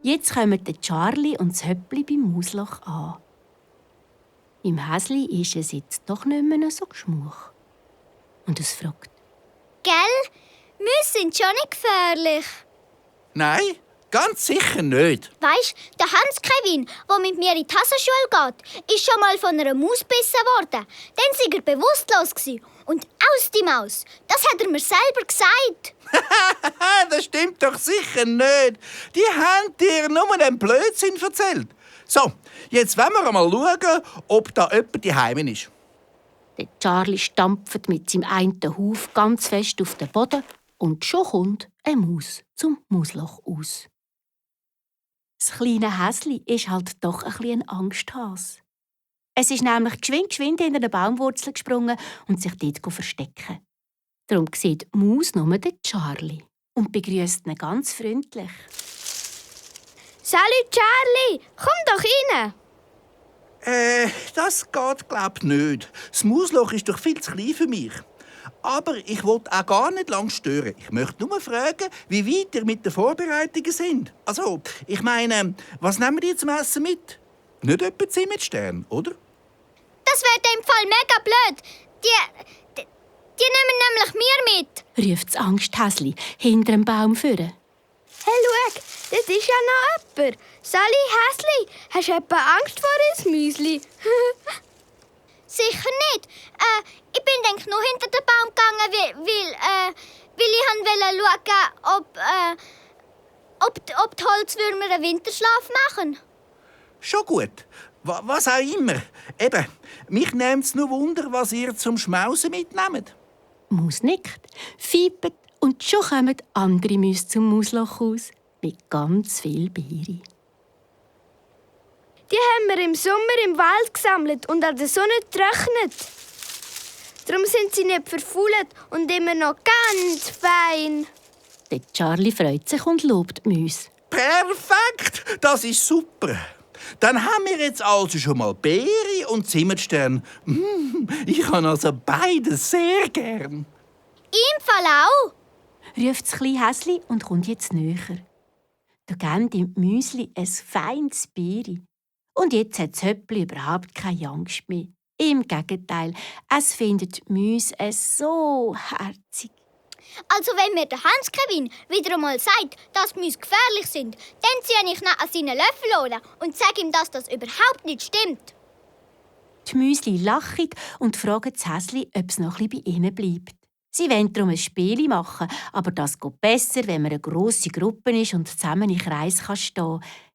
Jetzt kommen der Charlie und das Höppli beim Mausloch an. Im Häsli ist es jetzt doch nicht mehr so geschmuch. Und es fragt: Gell? Mäuse sind schon nicht gefährlich. Nein, ganz sicher nicht. Weisst, der Hans-Kevin, der mit mir in die Hasenschule geht, ist schon mal von einer Maus gebissen worden. Dann war er bewusstlos und aus die Maus. Das hat er mir selber gesagt. Das stimmt doch sicher nicht. Die haben dir nur den Blödsinn erzählt. So, jetzt wollen wir mal schauen, ob da jemand daheim ist. Der Charlie stampft mit seinem einen Huf ganz fest auf den Boden und schon kommt eine Maus zum Mausloch aus. Das kleine Häsli ist halt doch ein bisschen ein Angsthase. Es ist nämlich geschwind in eine Baumwurzel gesprungen und sich dort verstecken. Darum sieht die Maus nur den Charlie und begrüßt ihn ganz freundlich. Salut Charlie, komm doch rein. Das geht, glaub ich, nicht. Das Mausloch ist doch viel zu klein für mich. Aber ich wollte auch gar nicht lange stören. Ich möchte nur fragen, wie weit ihr mit den Vorbereitungen sind. Also, ich meine, was nehmen wir zum Essen mit? Nicht etwa Zimtstern, oder? Das wäre in dem Fall mega blöd. Die nehmen nämlich mir mit. Ruft das Angsthäsli hinter dem Baum führen. Hey, schau, das ist ja noch jemand. Sally Häsli, hast du etwa Angst vor uns Müsli? Sicher nicht. Ich bin denk nur hinter den Baum gegangen, weil ich wollte schauen, ob die Holzwürmer einen Winterschlaf machen. Schon gut. Was auch immer. Eben, mich nimmt es nur Wunder, was ihr zum Schmausen mitnehmt. Die Maus nickt, fiebt und schon kommen andere Mäuse zum Mausloch aus mit ganz viel Beere. Die haben wir im Sommer im Wald gesammelt und an der Sonne getrocknet. Darum sind sie nicht verfault und immer noch ganz fein. Der Charlie freut sich und lobt die Mäuse. Perfekt, das ist super. Dann haben wir jetzt also schon mal Beere und Zimtstern. Ich habe also beides sehr gern. Im Fall auch. Ruft das kleine Häsli und kommt jetzt näher. Da geben die Müsli ein feines Beere. Und jetzt hat das Höppli überhaupt keine Angst mehr. Im Gegenteil, es findet die Mäuse so herzig. Also wenn mir der Hans-Kevin wieder einmal sagt, dass die Mäuse gefährlich sind, dann ziehe ich ihn an seinen Löffel und sage ihm, dass das überhaupt nicht stimmt. Die Müsli lachen und fragen das Häsli, ob es noch ein bisschen bei ihnen bleibt. Sie wollen darum ein Spiel machen, aber das geht besser, wenn man eine grosse Gruppe ist und zusammen im Kreis stehen kann.